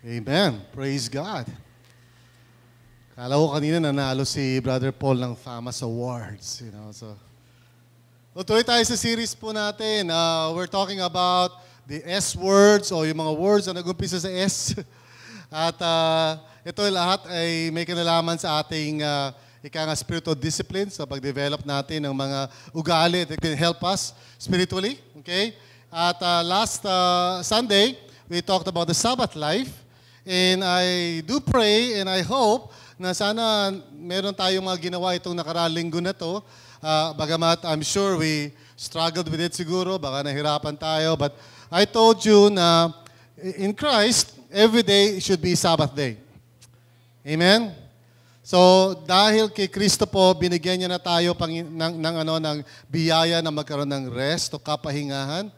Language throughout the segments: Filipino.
Amen. Praise God. Kala ko kanina nanalo si Brother Paul ng FAMAS Awards. So tuloy tayo sa series po natin. We're talking about the S words o yung mga words na nag-umpisa sa S. At ito lahat ay may kinalaman sa ating spiritual discipline sa pag-develop natin ng mga ugali that can help us spiritually. Okay? At last Sunday, we talked about the Sabbath life. And I do pray and I hope na sana meron tayong mga ginawa itong nakaraang linggo na to. Bagamat I'm sure we struggled with it siguro, baka nahirapan tayo. But I told you na in Christ, every day should be Sabbath day. Amen? So dahil kay Kristo po, binigyan niya na tayo ng biyaya na magkaroon ng rest o kapahingahan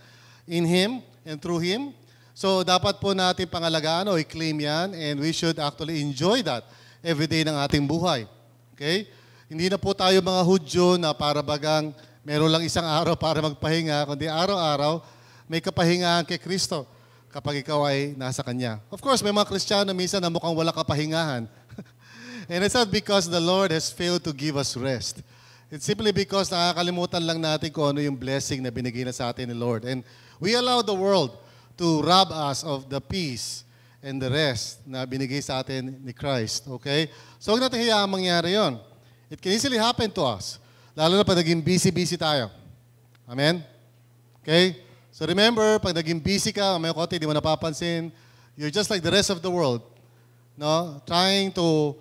in Him and through Him. So dapat po natin pangalagaan o i-claim yan and we should actually enjoy that every day ng ating buhay. Okay? Hindi na po tayo mga Hudyo na para bagang meron lang isang araw para magpahinga, kundi araw-araw may kapahingahan kay Kristo kapag ikaw ay nasa Kanya. Of course, may mga Kristiyano minsan na mukhang wala kapahingahan. And it's not because the Lord has failed to give us rest. It's simply because nakakalimutan lang natin kung ano yung blessing na binigay na sa atin ni Lord. And we allow the world to rob us of the peace and the rest na binigay sa atin ni Christ. Okay? So huwag natin hayaang mangyari yon. It can easily happen to us. Lalo na pag naging busy-busy tayo. Amen? Okay? So remember, pag naging busy ka, may konti, di mo napapansin, you're just like the rest of the world. No? Trying to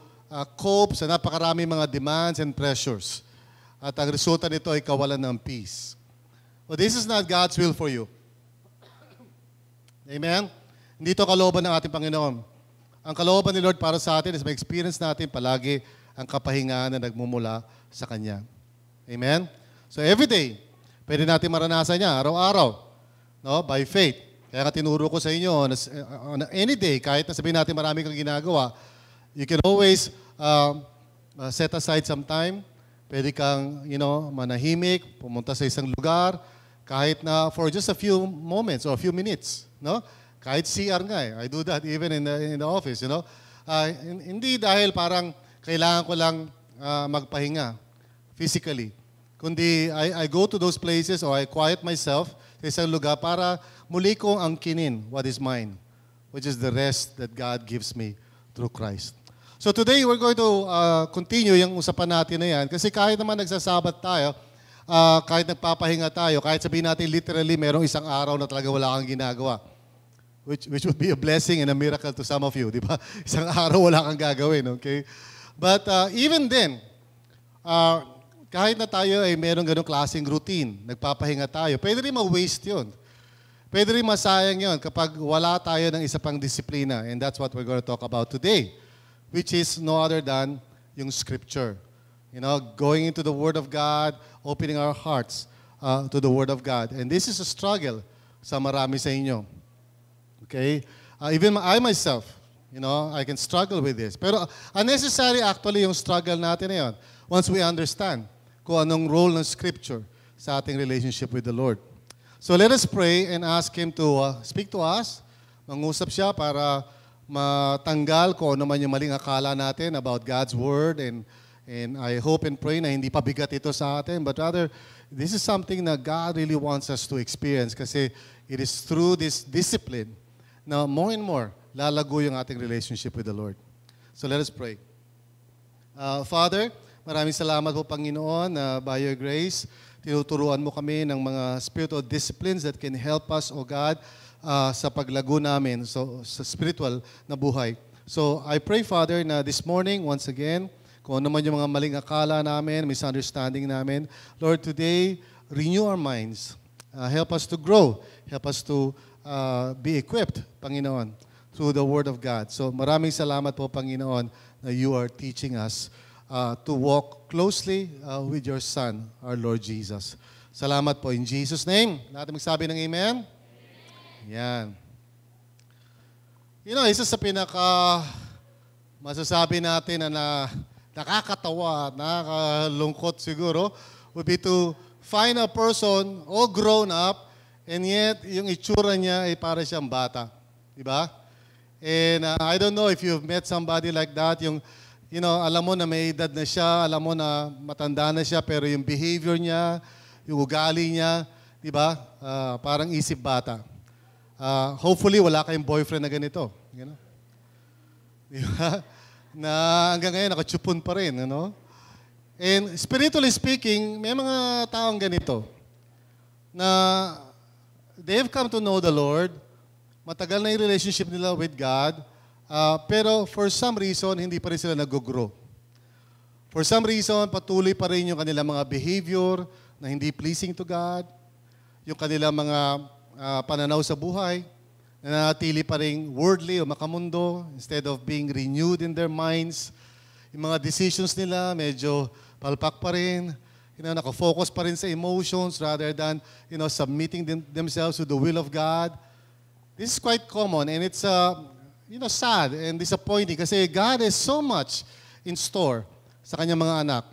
cope sa napakarami mga demands and pressures. At ang resulta nito ay kawalan ng peace. Well, this is not God's will for you. Amen? Hindi ito kalooban ng ating Panginoon. Ang kalooban ni Lord para sa atin is ma-experience natin palagi ang kapahingaan na nagmumula sa Kanya. Amen? So every day, pwede natin maranasan niya, araw-araw, no? By faith. Kaya nga tinuro ko sa inyo, on any day, kahit na sabihin natin marami kang ginagawa, you can always set aside some time. Pwede kang, manahimik, pumunta sa isang lugar, kahit na for just a few moments or a few minutes. No? Kahit CR nga I do that even in the office, hindi dahil parang kailangan ko lang magpahinga physically. Kundi I go to those places or I quiet myself sa isang lugar para muli kong angkinin what is mine, which is the rest that God gives me through Christ. So today we're going to continue yung usapan natin na yan kasi kahit naman nagsasabat tayo, kahit nagpapahinga tayo, kahit sabihin natin literally merong isang araw na talaga wala kang ginagawa. Which would be a blessing and a miracle to some of you, di ba? Isang araw wala kang gagawin, okay? But even then, kahit na tayo ay merong ganong klaseng routine, nagpapahinga tayo, pwede rin ma-waste yun. Pwede rin masayang yun kapag wala tayo ng isa pang disiplina. And that's what we're going to talk about today, which is no other than yung Scripture. Going into the Word of God, opening our hearts to the Word of God. And this is a struggle sa marami sa inyo. Okay? Even I myself, I can struggle with this. Pero unnecessary actually yung struggle natin na yun once we understand kung anong role ng Scripture sa ating relationship with the Lord. So let us pray and ask Him to speak to us. Mangusap siya para matanggal kung ano man yung maling akala natin about God's Word. And I hope and pray na hindi pabigat ito sa atin, but rather, this is something na God really wants us to experience kasi it is through this discipline na more and more lalago yung ating relationship with the Lord. So let us pray. Father, maraming salamat po Panginoon na by your grace, tinuturuan mo kami ng mga spiritual disciplines that can help us, O God, sa paglago namin sa spiritual na buhay. So I pray, Father, na this morning, once again, kung ano man yung mga maling akala namin, misunderstanding namin, Lord, today, renew our minds. Help us to grow. Help us to be equipped, Panginoon, through the Word of God. So maraming salamat po, Panginoon, na you are teaching us to walk closely with your Son, our Lord Jesus. Salamat po. In Jesus' name, natin magsabi ng amen? Yan. Isa sa masasabi natin na nakakatawa, nakakalungkot siguro, would be to find a person all grown up and yet yung itsura niya ay para siyang bata. Di ba? And I don't know if you've met somebody like that, yung, alam mo na may edad na siya, alam mo na matanda na siya, pero yung behavior niya, yung ugali niya, di ba? Parang isip bata. Hopefully, wala kayong boyfriend na ganito. Di ba? Na hanggang ngayon, nakatsupon pa rin, And spiritually speaking, may mga taong ganito na they have come to know the Lord, matagal na yung relationship nila with God, pero for some reason, hindi pa rin sila nag-grow. For some reason, patuloy pa rin yung kanilang mga behavior na hindi pleasing to God, yung kanilang mga pananaw sa buhay, na nanatili pa rin worldly o makamundo instead of being renewed in their minds. Yung mga decisions nila, medyo palpak pa rin, nakafocus pa rin sa emotions rather than, submitting themselves to the will of God. This is quite common and it's, sad and disappointing kasi God has so much in store sa kanyang mga anak.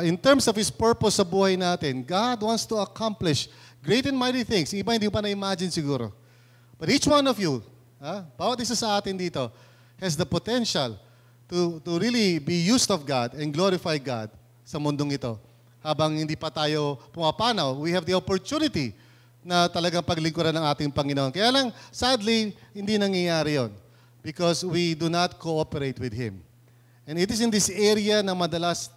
In terms of His purpose sa buhay natin, God wants to accomplish great and mighty things. Iba hindi pa na-imagine siguro. But each one of you, bawat isa sa atin dito, has the potential to really be used of God and glorify God sa mundong ito. Habang hindi pa tayo pumapanaw, we have the opportunity na talagang paglingkuran ng ating Panginoon. Kaya lang, sadly, hindi nangyayari yon because we do not cooperate with Him. And it is in this area na madalas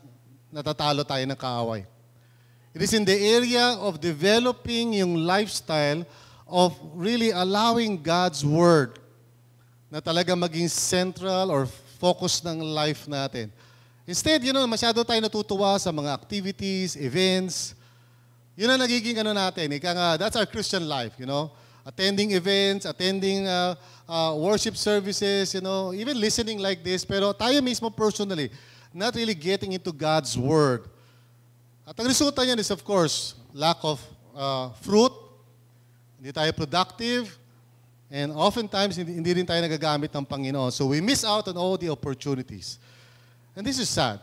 natatalo tayo ng kaaway. It is in the area of developing yung lifestyle of really allowing God's Word na talaga maging central or focus ng life natin. Instead, masyado tayo natutuwa sa mga activities, events. Yun ang nagiging natin. That's our Christian life, Attending events, attending worship services, even listening like this. Pero tayo mismo personally, not really getting into God's Word. At ang resulta niyan is, of course, lack of fruit. Hindi tayo productive. And oftentimes, hindi rin tayo nagagamit ng Panginoon. So we miss out on all the opportunities. And this is sad.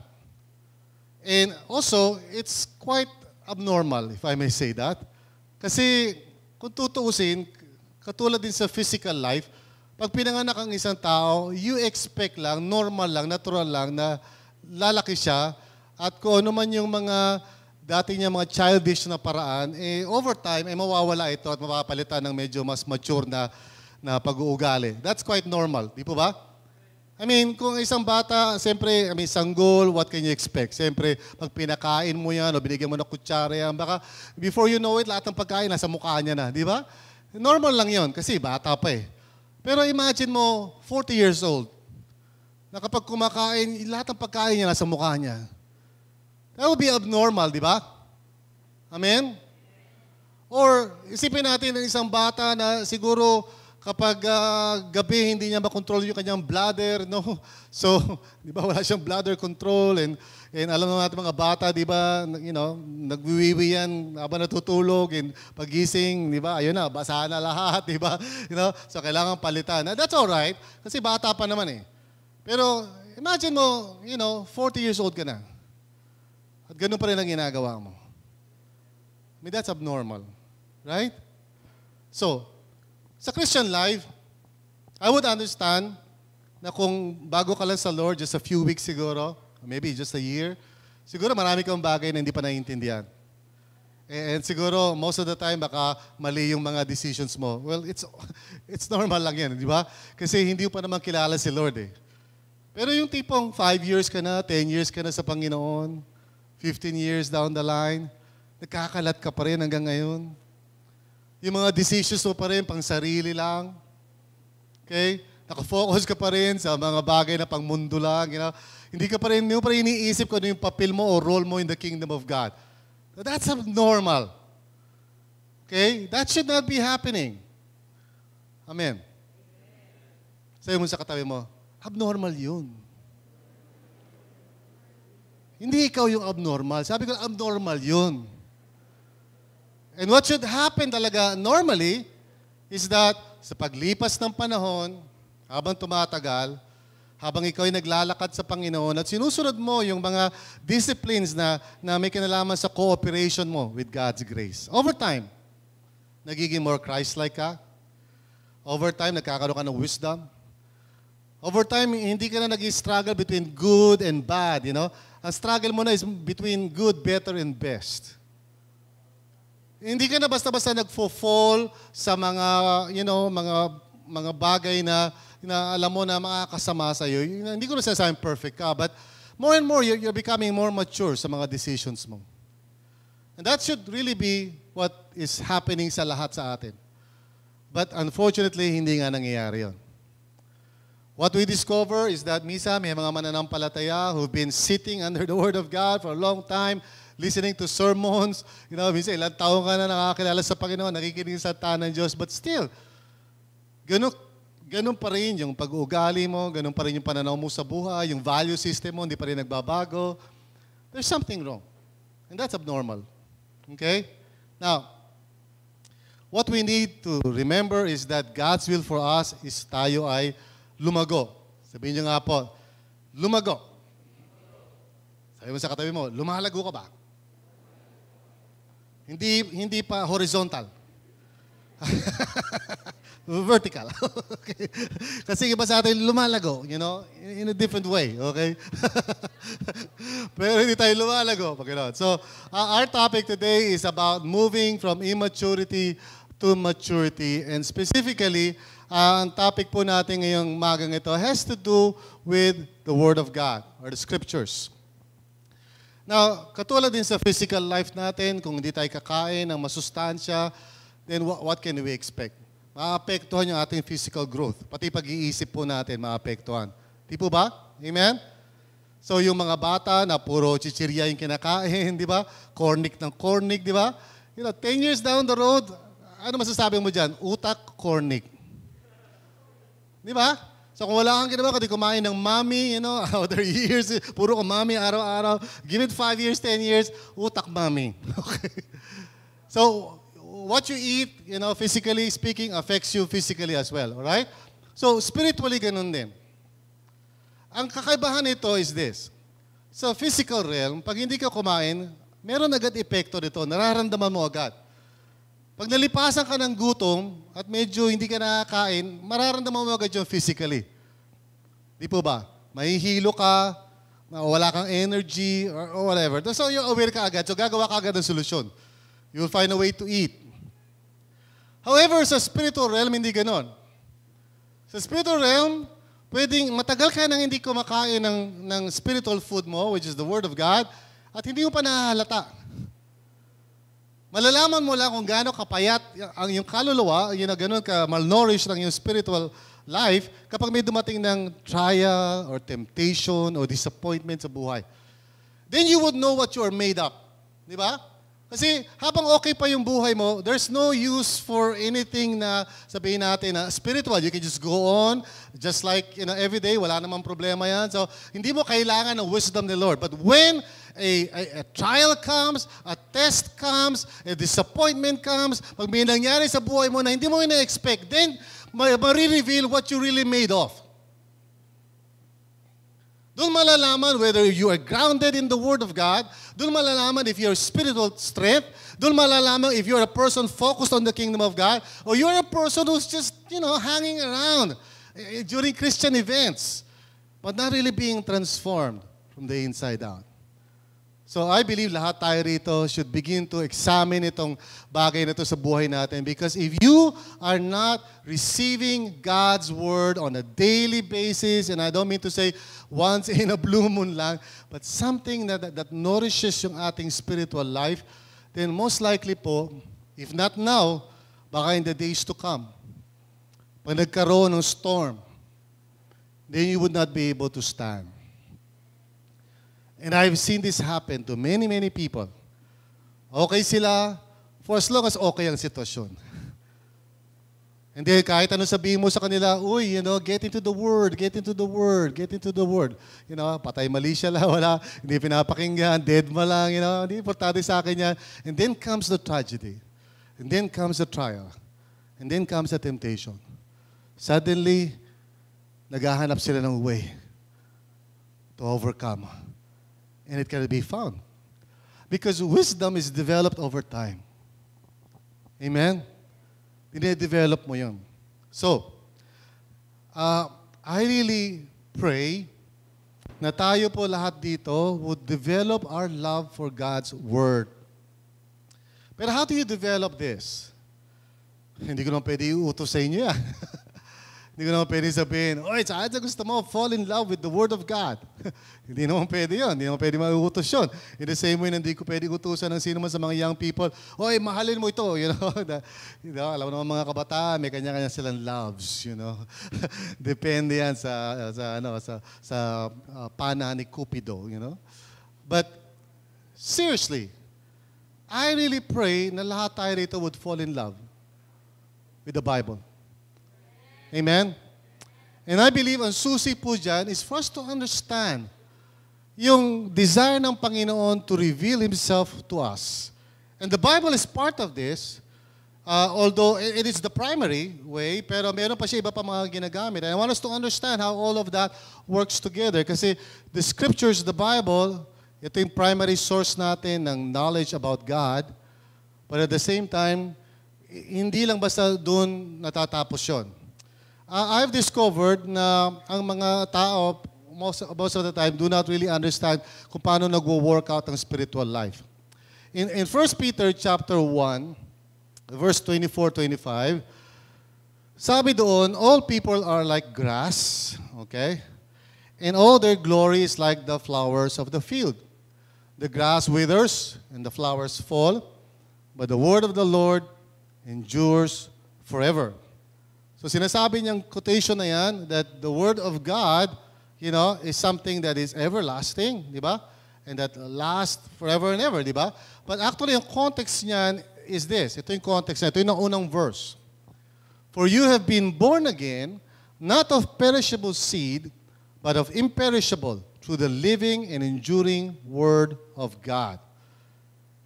And also, it's quite abnormal, if I may say that. Kasi kung tutuusin, katulad din sa physical life, pag pinanganak ang isang tao, you expect lang, normal lang, natural lang na lalaki siya at kung ano man yung mga dati niya mga childish na paraan, over time, mawawala ito at mapapalitan ng medyo mas mature na pag-uugali. That's quite normal. Di po ba? I mean, kung isang bata, siyempre, sanggol, what can you expect? Siyempre, pag pinakain mo yan o binigyan mo ng kutsara yan, baka before you know it, lahat ng pagkain nasa mukha niya na. Di ba? Normal lang yon kasi bata pa eh. Pero imagine mo, 40 years old, na kapag kumakain, lahat ng pagkain niya nasa mukha niya. That would be abnormal, di ba? Amen? Or isipin natin ng isang bata na siguro kapag gabi hindi niya makontrol yung kanyang bladder, no? So, di ba, wala siyang bladder control and alam naman natin mga bata, di ba, nagwiwiwi yan habang natutulog and pagising, di ba, ayun na, basa na lahat, di ba? So kailangan palitan. Now, that's all right, kasi bata pa naman eh. Pero imagine mo, 40 years old ka na. At ganun pa rin ang ginagawa mo. I mean, that's abnormal. Right? So, sa Christian life, I would understand na kung bago ka lang sa Lord, just a few weeks siguro, maybe just a year, siguro marami kang bagay na hindi pa naiintindihan. And siguro, most of the time, baka mali yung mga decisions mo. Well, it's normal lang yan, di ba? Kasi hindi pa naman kilala si Lord eh. Pero yung tipong 5 years ka na, 10 years ka na sa Panginoon, 15 years down the line, nagkakalat ka pa rin hanggang ngayon. Yung mga decisions mo pa rin, pang sarili lang. Okay? Nakafocus ka pa rin sa mga bagay na pang mundo lang. Hindi pa rin iniisip kung ano yung papel mo o role mo in the kingdom of God. That's abnormal. Okay? That should not be happening. Amen. Sabi mo sa katabi mo, abnormal yun. Hindi ikaw yung abnormal. Sabi ko, abnormal yun. And what should happen talaga normally is that sa paglipas ng panahon, habang tumatagal, habang ikaw ay naglalakad sa Panginoon at sinusunod mo yung mga disciplines na may kinalaman sa cooperation mo with God's grace. Over time, nagiging more Christ-like ka. Over time, nagkakaroon ka ng wisdom. Over time, hindi ka na nag-struggle between good and bad, you know. Ang struggle mo na is between good, better, and best. Hindi ka na basta-basta nagfo-fall sa mga, you know, mga bagay na alam mo na makakasama sa iyo. Hindi ko na sinasabing perfect ka, but more and more, you're becoming more mature sa mga decisions mo. And that should really be what is happening sa lahat sa atin. But unfortunately, hindi nga nangyayari yun. What we discover is that minsan may mga mananampalataya who've been sitting under the Word of God for a long time, listening to sermons. You know, minsan ilang taon ka na nakakilala sa Panginoon, nakikinig sa tanan ng Diyos, but still, ganun pa rin yung pag-uugali mo, ganun pa rin yung pananaw mo sa buhay, yung value system mo, hindi pa rin nagbabago. There's something wrong. And that's abnormal. Okay? Now, what we need to remember is that God's will for us is tayo ay lumago. Sabihin niyo nga po, lumago. Sabi mo sa katabi mo, lumalago ka ba? Hindi pa horizontal. Vertical. Okay. Kasi iba sa atin lumalago, you know, in a different way, okay? Pero hindi tayo lumalago, Panginoon. So, our topic today is about moving from immaturity to maturity. And specifically, ang topic po natin ngayong magang ito has to do with the Word of God or the Scriptures. Now, katulad din sa physical life natin, kung hindi tayo kakain ng masustansya, then what can we expect? Maapektuhan yung ating physical growth. Pati pag-iisip po natin, maapektuhan. Di po ba? Amen? So, yung mga bata na puro chichirya yung kinakain, di ba? Cornic ng cornic, di ba? You know, 10 years down the road, ano masasabi mo dyan? Utak, cornic. Di ba? So kung wala kang ginawa, kundi kumain ng mommy, you know, other years, puro ka mommy, araw-araw. Give it 5 years, 10 years, utak mommy. Okay? So, what you eat, you know, physically speaking, affects you physically as well. Alright? So, spiritually, ganun din. Ang kakaibahan nito is this. Sa physical realm, pag hindi ka kumain, meron agad epekto nito. Nararamdaman mo agad. Pag nalipasan ka ng gutom at medyo hindi ka nakakain, mararamdaman mo agad yung physically. Di po ba? Mahihilo ka, wala kang energy, or whatever. So you're aware ka agad. So gagawa ka agad ng solusyon. You'll find a way to eat. However, sa spiritual realm, hindi ganon. Sa spiritual realm, pwedeng matagal ka nang hindi kumakain ng spiritual food mo, which is the Word of God, at hindi mo pa nahahalata. Malalaman mo lang kung gaano kapayat ang yung kaluluwa, yun na gano'n ka malnourished ng yung spiritual life kapag may dumating ng trial or temptation or disappointment sa buhay. Then you would know what you are made up. Di ba? Kasi habang okay pa yung buhay mo, there's no use for anything na sabihin natin na spiritual. You can just go on, just like every day, wala namang problema yan. So, hindi mo kailangan ng wisdom ni Lord. But when a trial comes, a test comes, a disappointment comes, pag may nangyari sa buhay mo na hindi mo ina-expect, then ma-reveal what you really made of. Doon malalaman whether you are grounded in the Word of God. Doon malalaman if you're spiritual strength. Doon malalaman if you're a person focused on the kingdom of God or you're a person who's just, hanging around during Christian events but not really being transformed from the inside out. So I believe lahat tayo rito should begin to examine itong bagay na ito sa buhay natin because if you are not receiving God's Word on a daily basis, and I don't mean to say once in a blue moon lang, but something that nourishes yung ating spiritual life, then most likely po, if not now, baka in the days to come, pag nagkaroon ng storm, then you would not be able to stand. And I've seen this happen to many, many people. Okay sila for as long as okay ang sitwasyon. And then kahit ano sabihin mo sa kanila, uy, get into the Word, get into the Word, get into the Word. Patay mali siya lang, wala, hindi pinapakinggan, dead ma lang, hindi importante sa akin yan. And then comes the tragedy. And then comes the trial. And then comes the temptation. Suddenly, naghahanap sila ng way to overcome. And it can be found. Because wisdom is developed over time. Amen? Dine-develop mo yun. So, I really pray na tayo po lahat dito would develop our love for God's Word. Pero how do you develop this? Hindi ko naman pwede iutos sa inyo yan. Hindi ko naman pwede sabihin, oy, saan sa gusto mo, fall in love with the Word of God. Hindi naman pwede yun. Hindi naman pwede mauutos yun. In the same way, hindi ko pwede utusan ng sino man sa mga young people, oy, mahalin mo ito. Alam mo naman mga kabataan, may kanya-kanya silang loves. Depende yan sa pana ni Cupido. But seriously, I really pray na lahat tayo rito would fall in love with the Bible. Amen? And I believe ang susi po dyan is for us to understand yung desire ng Panginoon to reveal Himself to us. And the Bible is part of this, although it is the primary way, pero meron pa siya iba pa mga ginagamit. And I want us to understand how all of that works together. Kasi the Scriptures, the Bible, ito yung primary source natin ng knowledge about God. But at the same time, hindi lang basta doon natatapos yun. I've discovered na ang mga tao, most of the time, do not really understand kung paano nagwo-work out ang spiritual life. In 1 Peter chapter 1, verse 24-25, sabi doon, all people are like grass, okay? And all their glory is like the flowers of the field. The grass withers and the flowers fall, but the word of the Lord endures forever. So sinasabi niyang quotation na yan that the Word of God, is something that is everlasting, di ba? And that lasts forever and ever, di ba? But actually, yung context niyan is this. Ito yung context niya. Ito yung unang verse. For you have been born again, not of perishable seed, but of imperishable, through the living and enduring Word of God.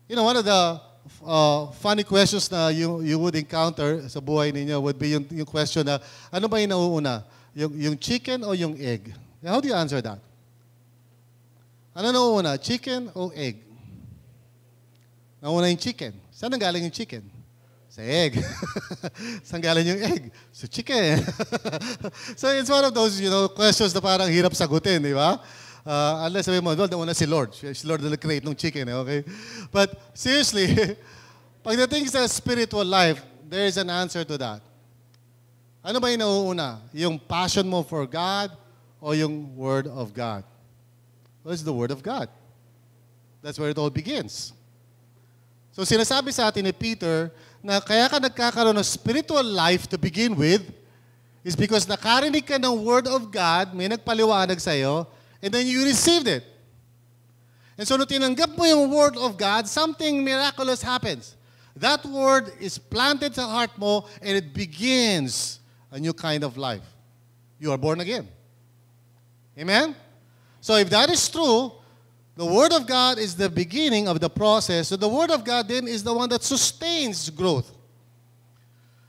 One of the funny questions na you would encounter sa buhay ninyo would be yung question na, ano ba yung nauuna? Yung chicken o yung egg? How do you answer that? Ano nauuna? Chicken o egg? Nauna yung chicken. Saan nanggaling yung chicken? Sa egg. Saan galing yung egg? Sa chicken. So it's one of those, questions na parang hirap sagutin, di ba? Unless sabi mo, well, nauna si Lord. Si Lord na nag-create ng chicken, okay? But seriously, pagdating sa spiritual life, there is an answer to that. Ano ba yung nauuna? Yung passion mo for God o yung Word of God? Well, it's the Word of God. That's where it all begins. So sinasabi sa atin ni Peter na kaya ka nagkakaroon ng spiritual life to begin with is because nakarinig ka ng Word of God, may nagpaliwanag sa'yo, and then you received it. And so nung tinanggap mo yung Word of God, something miraculous happens. That Word is planted sa heart mo and it begins a new kind of life. You are born again. Amen? So if that is true, the Word of God is the beginning of the process. So the Word of God then is the one that sustains growth.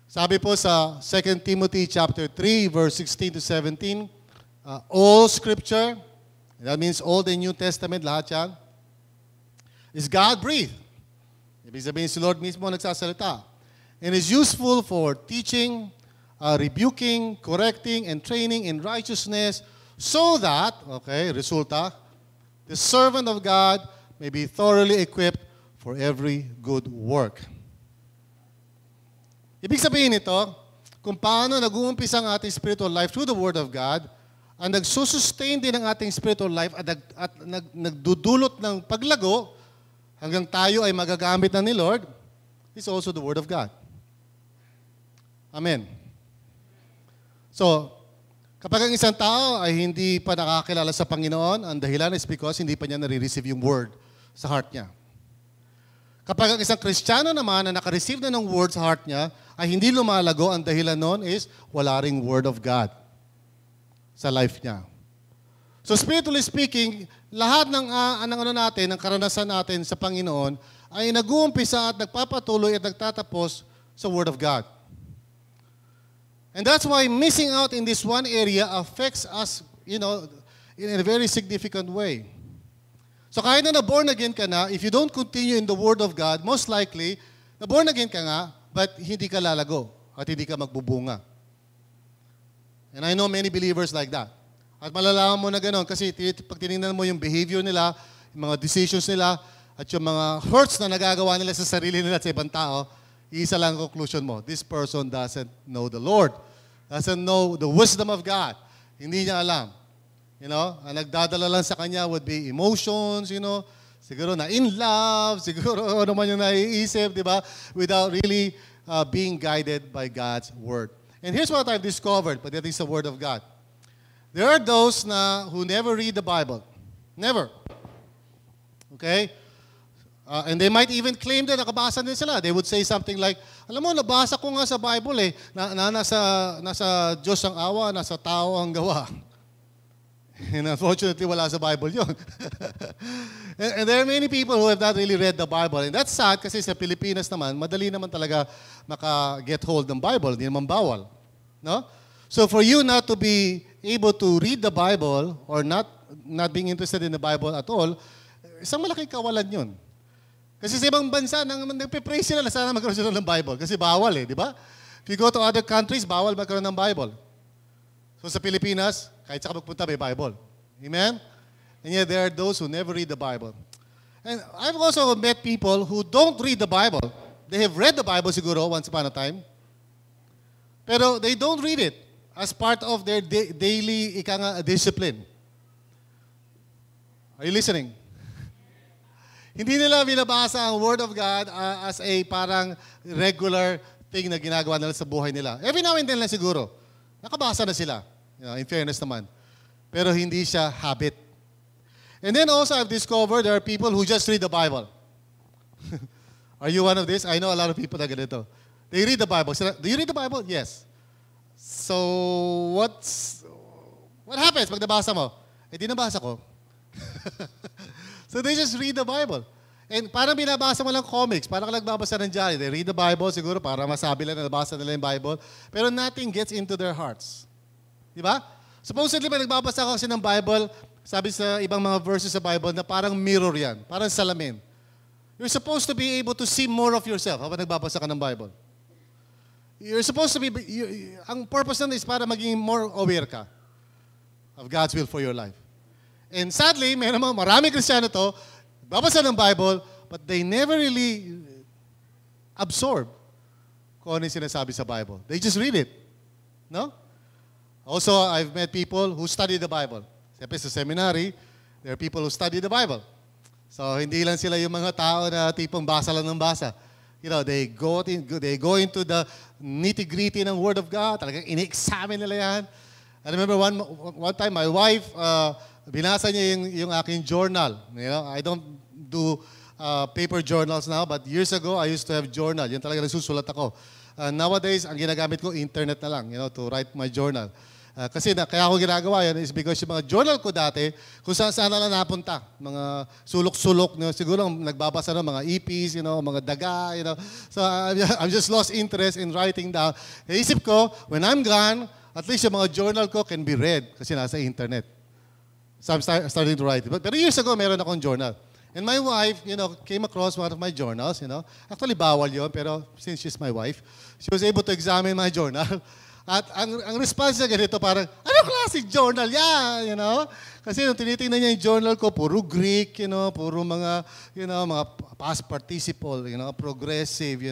Sabi po sa 2 Timothy chapter 3, verse 16 to 17, all Scripture, that means Old and New Testament, lahat yan, is God-breathed. Ibig sabihin si Lord mismo nagsasalita. And is useful for teaching, rebuking, correcting, and training in righteousness so that, okay, resulta, the servant of God may be thoroughly equipped for every good work. Ibig sabihin nito, kung paano nag-uumpisa ang ating spiritual life through the Word of God, ang nagsusustain din ng ating spiritual life at nagdudulot ng paglago hanggang tayo ay magagamit na ni Lord is also the Word of God. Amen. So, kapag ang isang tao ay hindi pa nakakilala sa Panginoon, ang dahilan is because hindi pa niya nare-receive yung Word sa heart niya. Kapag ang isang Kristiyano naman na naka-receive na ng Word sa heart niya, ay hindi lumalago, ang dahilan nun is wala ring Word of God sa life niya. So spiritually speaking, lahat ng ng karanasan natin sa Panginoon ay nag-uumpisa at nagpapatuloy at nagtatapos sa Word of God. And that's why missing out in this one area affects us, in a very significant way. So kahit na born again ka na, if you don't continue in the Word of God, most likely, na born again ka nga, but hindi ka lalago at hindi ka magbubunga. And I know many believers like that. At malalaman mo na gano'n kasi pag tinignan mo yung behavior nila, yung mga decisions nila, at yung mga hurts na nagagawa nila sa sarili nila at sa ibang tao, isa lang ang conclusion mo. This person doesn't know the Lord. Doesn't know the wisdom of God. Hindi niya alam. Ang nagdadala lang sa kanya would be emotions, siguro na in love, siguro ano man yung naiisip, di ba? Without really being guided by God's Word. And here's what I've discovered pagdating sa Word of God. There are those who never read the Bible. Never. Okay? And they might even claim that nakabasa din sila. They would say something like, alam mo, nabasa ko nga sa Bible na nasa Diyos ang awa, nasa tao ang gawa. And unfortunately, wala sa Bible yun. And there are many people who have not really read the Bible. And that's sad kasi sa Pilipinas naman, madali naman talaga maka-get hold ng Bible. Hindi naman bawal. No? So for you not to be able to read the Bible or not being interested in the Bible at all, isang malaking kawalan yun. Kasi sa ibang bansa, nagpe-pray sila na sana magkaroon sila ng Bible. Kasi bawal di ba? If you go to other countries, bawal magkaroon ng Bible. So sa Pilipinas, kahit saan ka magpunta, may Bible. Amen? And yet there are those who never read the Bible. And I've also met people who don't read the Bible. They have read the Bible siguro once upon a time. Pero they don't read it as part of their daily discipline. Are you listening? Hindi nila binabasa ang Word of God as a parang regular thing na ginagawa nila sa buhay nila. Every now and then lang siguro. Nakabasa na sila. In fairness naman. Pero hindi siya habit. And then also I've discovered there are people who just read the Bible. Are you one of these? I know a lot of people na ganito. They read the Bible. Do you read the Bible? Yes. So, what happens pag nabasa mo? Di nabasa ko. So they just read the Bible. And parang binabasa mo lang comics, parang nagbabasa ng diary. They read the Bible siguro para masabi lang na nabasa nila yung Bible. Pero nothing gets into their hearts. Di ba? Supposedly, pag nagbabasa ka kasi ng Bible, sabi sa ibang mga verses sa Bible na parang mirror yan, parang salamin. You're supposed to be able to see more of yourself habang nagbabasa ka ng Bible. You're supposed to be, ang purpose nun is para maging more aware ka of God's will for your life. And sadly, maraming Kristiyano to, babasa ng Bible, but they never really absorb kung ano yung sinasabi sa Bible. They just read it. No? Also, I've met people who study the Bible. Siyempre sa seminary, there are people who study the Bible. So, hindi lang sila yung mga tao na tipong basa lang ng basa. They go into the nitty-gritty ng Word of God. Talagang ini-examine nila yan. I remember one time, my wife, binasa niya yung aking journal. I don't do paper journals now, but years ago, I used to have journal. Yan talaga nagsusulat ako. Nowadays, ang ginagamit ko, internet na lang, to write my journal. Kasi kaya ako ginagawa yan is because yung mga journal ko dati, kung saan na lang napunta. Mga sulok-sulok, siguro nagbabasa ng mga EPs, mga daga, So I'm just lost interest in writing down. Naisip ko, when I'm gone, at least yung mga journal ko can be read kasi nasa internet. So I'm starting to write. Pero years ago, meron akong journal. And my wife, came across one of my journals, Actually, bawal yun, pero since she's my wife, she was able to examine my journal. At ang response niya ganito, parang, ano classic journal yan, Kasi nung tinitingnan niya yung journal ko, puro Greek, puro mga, mga past participle, progressive,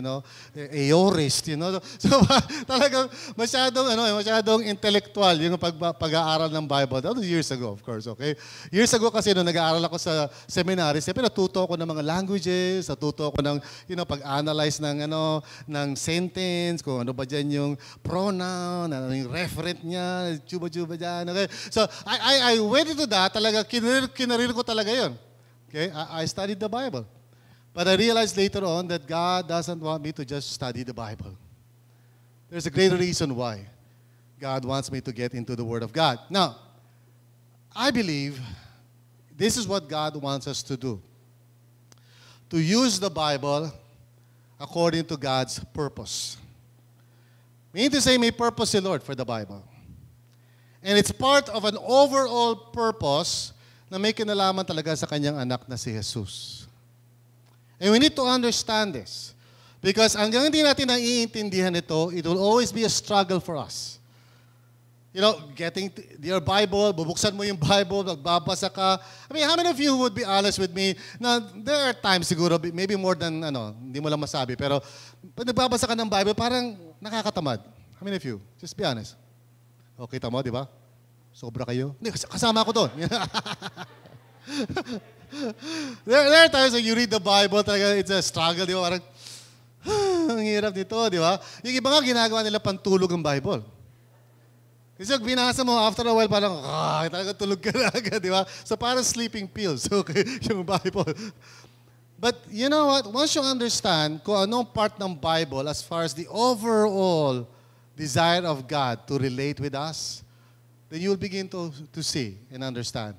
aorist, So talagang masyadong intellectual yung pag-aaral ng Bible. That was years ago, of course, okay? Years ago kasi nung nag-aaral ako sa seminary, siyempre natuto ako ng mga languages, natuto ako ng, pag-analyze ng sentence, kung ano ba dyan yung pronoun, ano yung referent niya, juba-juba dyan, okay? So I went into that, talaga, kinarir ko talaga yun. Okay? I studied the Bible. But I realized later on that God doesn't want me to just study the Bible. There's a greater reason why God wants me to get into the Word of God. Now, I believe this is what God wants us to do. To use the Bible according to God's purpose. Meaning to say, may purpose si Lord for the Bible. And it's part of an overall purpose na may kinalaman talaga sa kanyang anak na si Jesus. And we need to understand this. Because hanggang hindi natin naiintindihan ito, it will always be a struggle for us. Getting your Bible, bubuksan mo yung Bible, magbabasa ka. I mean, how many of you would be honest with me? Now, there are times siguro, maybe more than, hindi mo lang masabi, pero pag nagbabasa ka ng Bible, parang nakakatamad. How many of you? Just be honest. O, kita mo, di ba? Sobra kayo. Hindi, kasama ako doon. there are times when you read the Bible, talaga it's a struggle, di ba? Parang, ang hirap nito, di ba? Yung iba nga ginagawa nila pantulog ang Bible. Kasi pag binasa mo, after a while, parang, talaga tulog ka na agad, di ba? So parang sleeping pills, okay, yung Bible. But you know what? Once you understand kung anong part ng Bible as far as the overall desire of God to relate with us, then you'll begin to see and understand.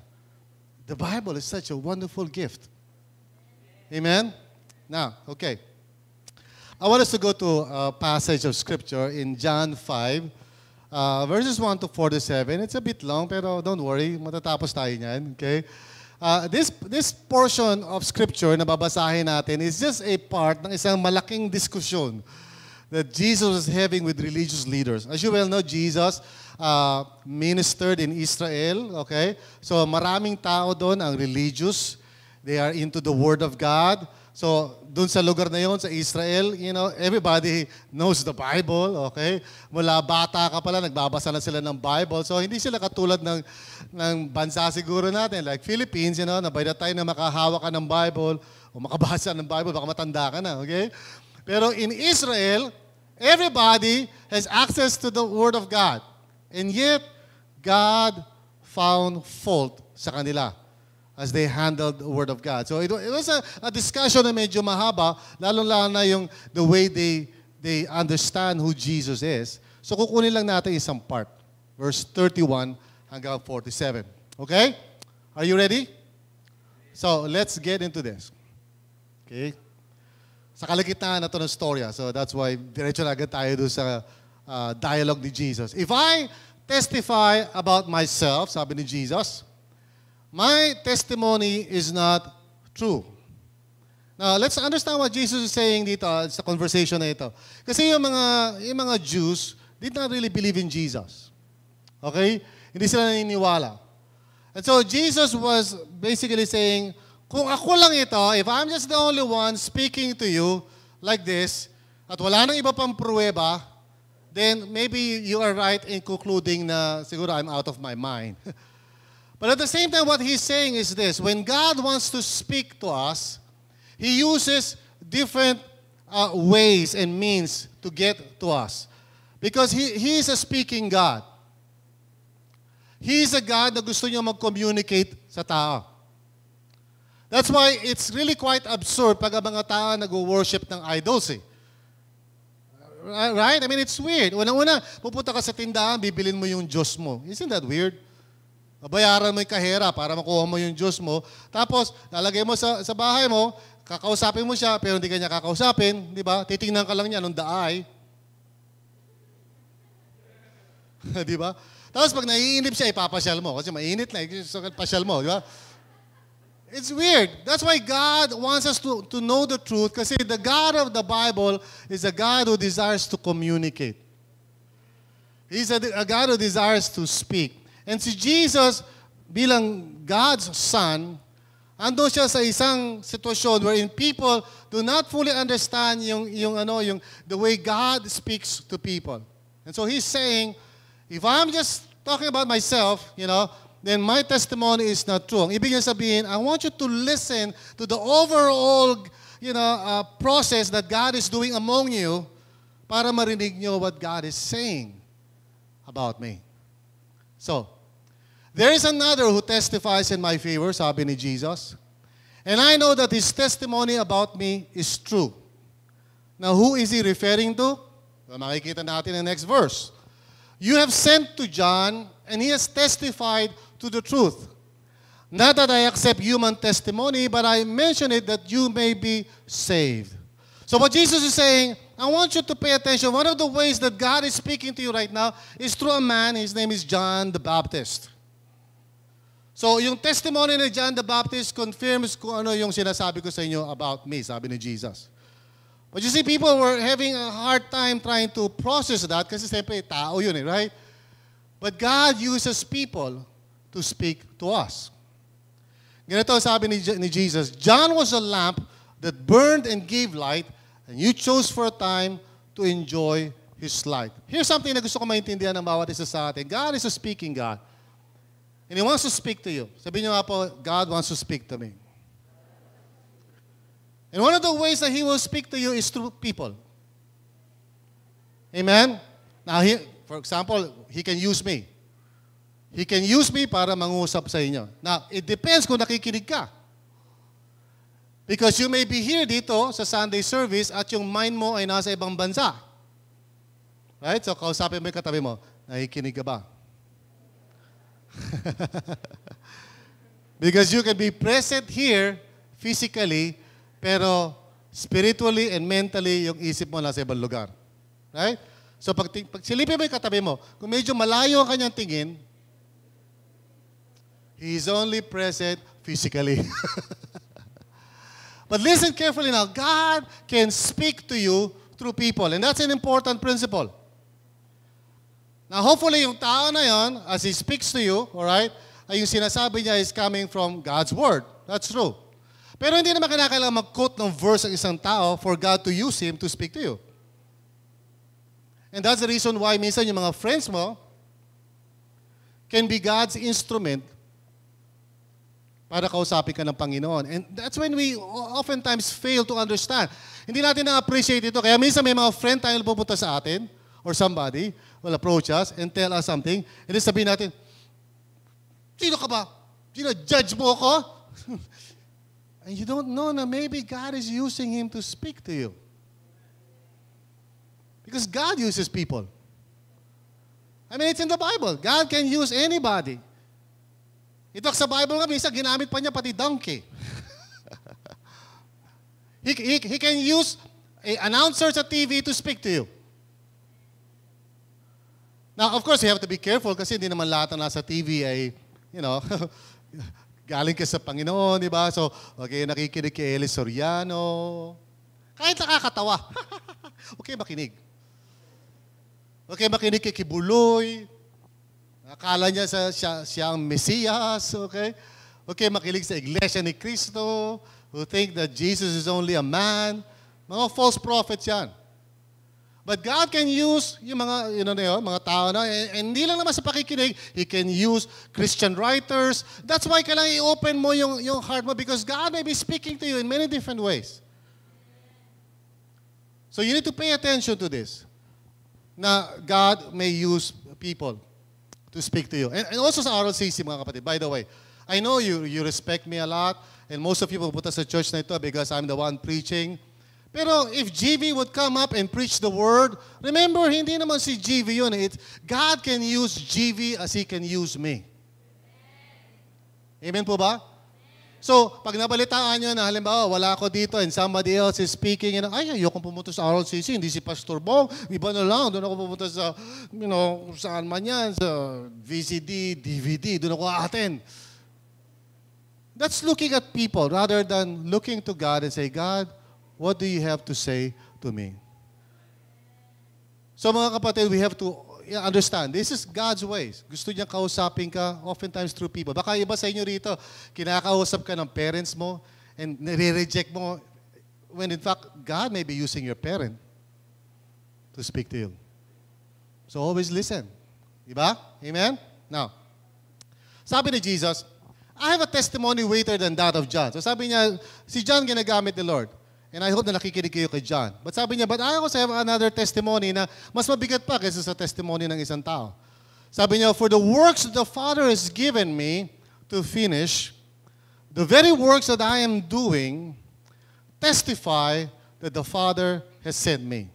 The Bible is such a wonderful gift. Amen? Now, okay. I want us to go to a passage of Scripture in John 5, verses 1 to 47. It's a bit long, pero don't worry, matatapos tayo niyan, okay? This portion of Scripture na babasahin natin is just a part ng isang malaking diskusyon that Jesus was having with religious leaders. As you well know, Jesus ministered in Israel, okay? So maraming tao doon ang religious. They are into the Word of God. So, dun sa lugar na yon sa Israel, everybody knows the Bible, okay? Mula bata ka pala, nagbabasa na sila ng Bible. So, hindi sila katulad ng bansa siguro natin, like Philippines, na by the time na makahawak ka ng Bible o makabasa ng Bible, baka matanda ka na, okay? Pero in Israel, everybody has access to the Word of God. And yet, God found fault sa kanila as they handled the Word of God. So it was a discussion na medyo mahaba, lalo-lalo na yung the way they understand who Jesus is. So kukunin lang natin isang part, verse 31 hanggang 47. Okay? Are you ready? So let's get into this. Okay? Sa kalagitnaan na ito ng storya, so that's why diretso na agad tayo doon sa dialogue ni Jesus. If I testify about myself, sabi ni Jesus, my testimony is not true. Now, let's understand what Jesus is saying dito sa conversation na ito. Kasi yung mga Jews did not really believe in Jesus. Okay? Hindi sila naniniwala. And so, Jesus was basically saying, kung ako lang ito, if I'm just the only one speaking to you like this, at wala nang iba pang pruweba, then maybe you are right in concluding na siguro I'm out of my mind. But at the same time, what he's saying is this. When God wants to speak to us, He uses different ways and means to get to us. Because He is a speaking God. He is a God na gusto niya mag-communicate sa tao. That's why it's really quite absurd pag ang mga tao nag-worship ng idols eh. Right? I mean, it's weird. Unang-una, pupunta ka sa tindahan, bibilin mo yung Diyos mo. Isn't that weird? Bayaran mo yung kahera para makuha mo yung Diyos mo. Tapos, lalagay mo sa bahay mo, kakausapin mo siya, pero hindi ka niya kakausapin. Di ba? Titingnan ka lang niya nung daay. Di ba? Tapos pag naiinip siya, ipapasyal mo. Kasi mainit na, pasyal mo. Di ba? It's weird. That's why God wants us to know the truth kasi the God of the Bible is a God who desires to communicate. He's a God who desires to speak. And si Jesus, bilang God's Son, ando siya sa isang sitwasyon wherein people do not fully understand the way God speaks to people. And so He's saying, if I'm just talking about myself, then my testimony is not true. Ang ibig niya sabihin, I want you to listen to the overall, process that God is doing among you para marinig niyo what God is saying about me. So, there is another who testifies in my favor, sabi ni Jesus. And I know that his testimony about me is true. Now, who is he referring to? Well, makikita natin in the next verse. You have sent to John, and he has testified to the truth. Not that I accept human testimony, but I mention it that you may be saved. So what Jesus is saying, I want you to pay attention. One of the ways that God is speaking to you right now is through a man. His name is John the Baptist. So yung testimony ni John the Baptist confirms kung ano yung sinasabi ko sa inyo about me, sabi ni Jesus. But you see, people were having a hard time trying to process that kasi siyempre tao yun right? But God uses people to speak to us. Ganito sabi ni Jesus, John was a lamp that burned and gave light, and you chose for a time to enjoy His light. Here's something na gusto ko maintindihan ng bawat isa sa atin. God is a speaking God. And He wants to speak to you. Sabihin niyo nga po, God wants to speak to me. And one of the ways that He will speak to you is through people. Amen? Now, for example, He can use me. He can use me para mangusap sa inyo. Now, it depends kung nakikinig ka. Because you may be here dito sa Sunday service at yung mind mo ay nasa ibang bansa. Right? So, kausapin mo yung katabi mo, nakikinig ka ba? Because you can be present here physically, pero spiritually and mentally, yung isip mo nasa ibang lugar. Right? So, pag silipin mo yung katabi mo, kung medyo malayo ang kanyang tingin, He is only present physically. But listen carefully now. God can speak to you through people. And that's an important principle. Now, hopefully, yung tao na yon, as He speaks to you, alright, ay yung sinasabi niya is coming from God's Word. That's true. Pero hindi naman kailangan mag-quote ng verse ang isang tao for God to use him to speak to you. And that's the reason why minsan yung mga friends mo can be God's instrument para kausapin ka ng Panginoon. And that's when we oftentimes fail to understand. Hindi natin na-appreciate ito. Kaya minsan may mga friend tayo na pupunta sa atin or somebody will approach us and tell us something. And then sabihin natin, sino ka ba? Judge mo ako? And you don't know na maybe God is using him to speak to you. Because God uses people. I mean, it's in the Bible. God can use anybody. Ito sa Bible nga, minsan ginamit pa niya pati donkey. he can use announcers at TV to speak to you. Now, of course, you have to be careful kasi hindi naman lahat na nasa TV ay, galing ka sa Panginoon, di ba? So, okay, nakikinig kay Eli Soriano. Kahit nakakatawa. Okay, makinig. Okay, makinig kay Kibuloy. Akala niya siya ang Mesiyas, okay? Okay, makinig sa Iglesia ni Cristo, who think that Jesus is only a man. Mga false prophets yan. But God can use yung mga tao na, and hindi lang naman sa pakikinig, He can use Christian writers. That's why kailangan i-open mo yung heart mo because God may be speaking to you in many different ways. So you need to pay attention to this. Na God may use people to speak to you. And also sa RLCC, mga kapatid, by the way, I know you respect me a lot, and most of you pupunta sa church na ito because I'm the one preaching. Pero if GV would come up and preach the word, remember, hindi naman si GV yun. God can use GV as He can use me. Amen po ba? So, pag nabalitaan nyo na halimbawa, wala ako dito and somebody else is speaking, ay, ayokong pumunta sa RLCC, hindi si Pastor Bong, iba na lang, doon ako pumunta sa, saan man yan, sa VCD, DVD, doon ako attend. That's looking at people rather than looking to God and say, God, what do you have to say to me? So mga kapatid, we have to understand, this is God's ways. Gusto niyang kausapin ka, oftentimes through people. Baka iba sa inyo rito, kinakausap ka ng parents mo and nire-reject mo when in fact, God may be using your parent to speak to you. So always listen. Diba? Amen? Now, sabi ni Jesus, I have a testimony greater than that of John. So sabi niya, si John ginagamit ni Lord. And I hope na nakikinig kayo kay John. But sabi niya, but I also have another testimony na mas mabigat pa kaysa sa testimony ng isang tao. Sabi niya, for the works that the Father has given me to finish, the very works that I am doing testify that the Father has sent me.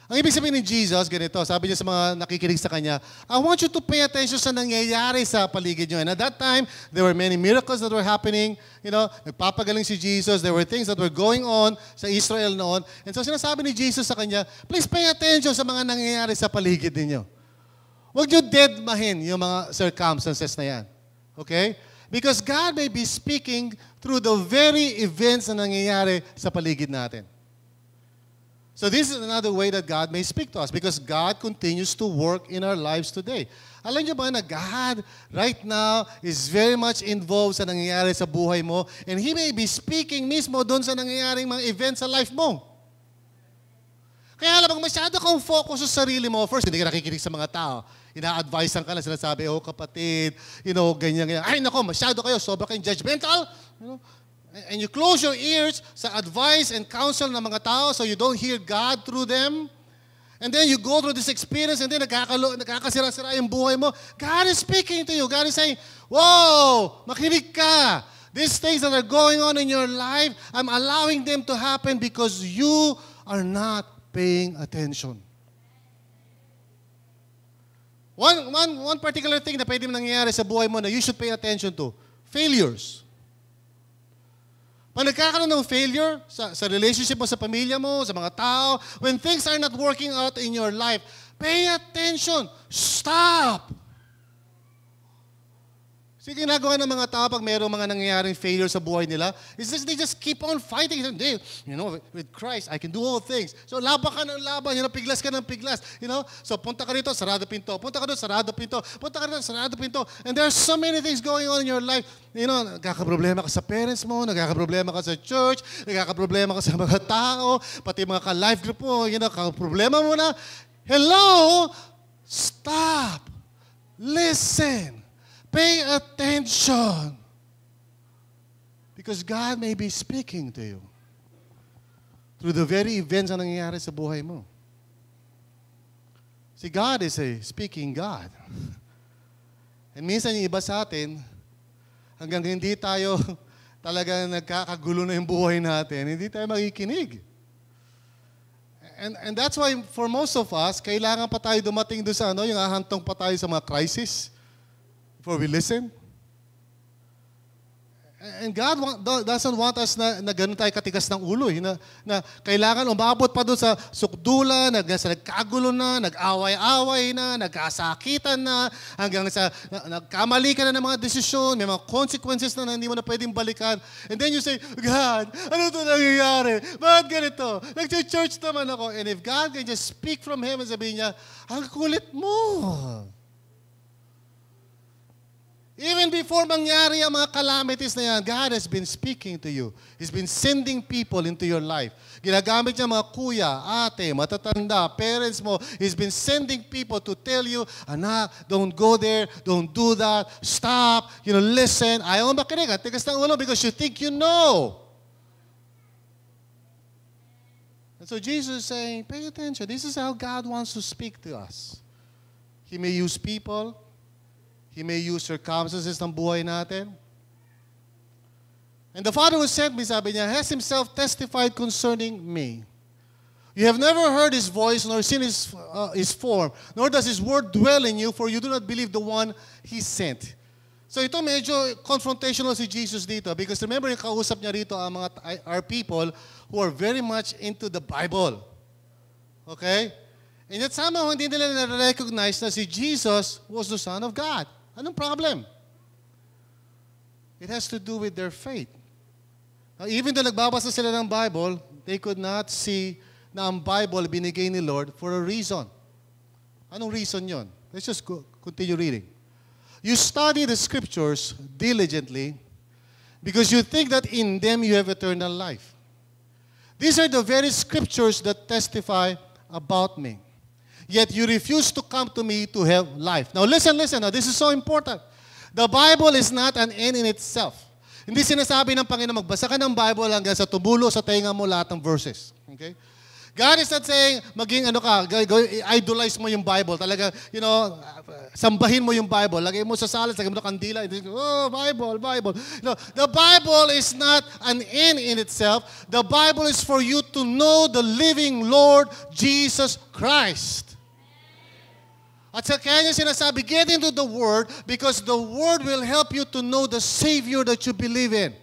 Ang ibig sabihin ni Jesus, ganito, sabi niya sa mga nakikinig sa Kanya, I want you to pay attention sa nangyayari sa paligid niyo. And at that time, there were many miracles that were happening. Nagpapagaling si Jesus. There were things that were going on sa Israel noon. And so sinasabi ni Jesus sa Kanya, please pay attention sa mga nangyayari sa paligid ninyo. Huwag niyo deadmahin yung mga circumstances na yan. Okay? Because God may be speaking through the very events na nangyayari sa paligid natin. So this is another way that God may speak to us because God continues to work in our lives today. Alam niyo ba na God right now is very much involved sa nangyayari sa buhay mo and He may be speaking mismo doon sa nangyayaring mga events sa life mo. Kaya alam, pag masyado kang focus sa sarili mo, first, hindi ka nakikinig sa mga tao. Ina-advisean ka na, sinasabi, oh kapatid, ganyan. Ay nako, masyado kayo, sobra kayong judgmental. And you close your ears sa advice and counsel ng mga tao so you don't hear God through them. And then you go through this experience and then nakakasira-sira yung buhay mo. God is speaking to you. God is saying, whoa, makinig ka. These things that are going on in your life, I'm allowing them to happen because you are not paying attention. One particular thing na pwede nangyayari sa buhay mo na you should pay attention to, failures. Pag nagkakaroon ng failure sa relationship mo, sa pamilya mo, sa mga tao, when things are not working out in your life, pay attention. Stop. Sige, ginagawa ng mga tao pag mayroong mga nangyayaring failure sa buhay nila, is this, they just keep on fighting. They, with Christ, I can do all things. So, laban ka ng laban. Piglas ka ng piglas. So, punta ka rito, sarado pinto. Punta ka doon, sarado pinto. Punta ka rito, sarado pinto. And there are so many things going on in your life. Nagkakaproblema ka sa parents mo, nagkakaproblema ka sa church, nagkakaproblema ka sa mga tao, pati mga ka-life group mo, problema mo na. Hello? Stop. Listen. Pay attention. Because God may be speaking to you through the very events na nangyayari sa buhay mo. See, God is a speaking God. And minsan yung iba sa atin, hanggang hindi tayo talaga nagkakagulo na yung buhay natin, hindi tayo makikinig. And that's why for most of us, kailangan pa tayo dumating doon sa yung ahantong pa tayo sa mga crisis before we listen. And God doesn't want us na ganun tayo katigas ng ulo. Na kailangan umabot pa doon sa sukdulan, nagkagulo na, nag-away-away na, nagkasakitan na, hanggang sa nagkamali ka na ng mga desisyon, may mga consequences na hindi mo na pwedeng balikan. And then you say, God, ano ito nangyayari? Bakit ganito? Nag-church naman ako. And if God can just speak from heaven, sabihin niya, ang kulit mo. Even before mangyari ang mga calamities na yan, God has been speaking to you. He's been sending people into your life. Ginagamit niya mga kuya, ate, matatanda, parents mo. He's been sending people to tell you, anak, don't go there, don't do that, stop, listen. Ayaw mo makinig, tigas ng ulo because you think you know. And so Jesus is saying, pay attention. This is how God wants to speak to us. He may use people. He may use circumstances ng buhay natin. And the Father who sent me, sabi niya, has Himself testified concerning me. You have never heard His voice, nor seen His form, nor does His word dwell in you, for you do not believe the one He sent. So ito medyo confrontational si Jesus dito, because remember, yung kausap niya rito our people who are very much into the Bible. Okay? And yet somehow hindi nila na-recognize na si Jesus was the Son of God. Anong problem? It has to do with their faith. Now, even though nagbabasa sila ng Bible, they could not see na ang Bible binigay ni Lord for a reason. Anong reason yon? Let's just continue reading. You study the Scriptures diligently because you think that in them you have eternal life. These are the very Scriptures that testify about me. Yet you refuse to come to me to have life. Now listen. Now, this is so important. The Bible is not an end in itself. Hindi sinasabi ng Panginoon, magbasa ka ng Bible hanggang sa tumulo sa tenga mo lahat ng verses. Okay? God is not saying, idolize mo yung Bible. Talaga, sambahin mo yung Bible. Lagay mo sa salat, lagay mo na kandila. Oh, Bible. The Bible is not an end in itself. The Bible is for you to know the living Lord Jesus Christ. At sa kaya niya sinasabi, get into the Word because the Word will help you to know the Savior that you believe in.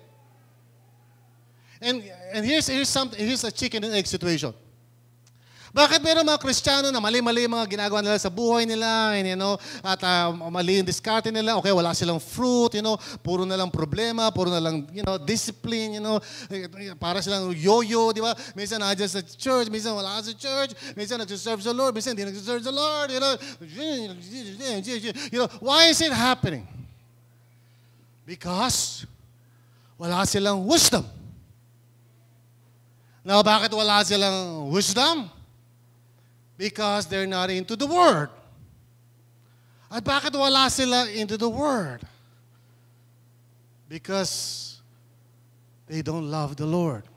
And here's a chicken and egg situation. Bakit meron mga Kristiyano na mali-mali mga ginagawa nila sa buhay nila, and, at mali yung diskarte nila, okay, wala silang fruit, puro na lang problema, puro na lang, discipline, para silang yo-yo, di ba? Minsan na-adjust sa church, minsan wala sa church, minsan nagsiserve sa Lord, minsan hindi nagsiserve sa Lord, Why is it happening? Because wala silang wisdom. Now, bakit wala silang wisdom? Because they're not into the Word. At bakit wala sila into the Word? Because they don't love the Lord.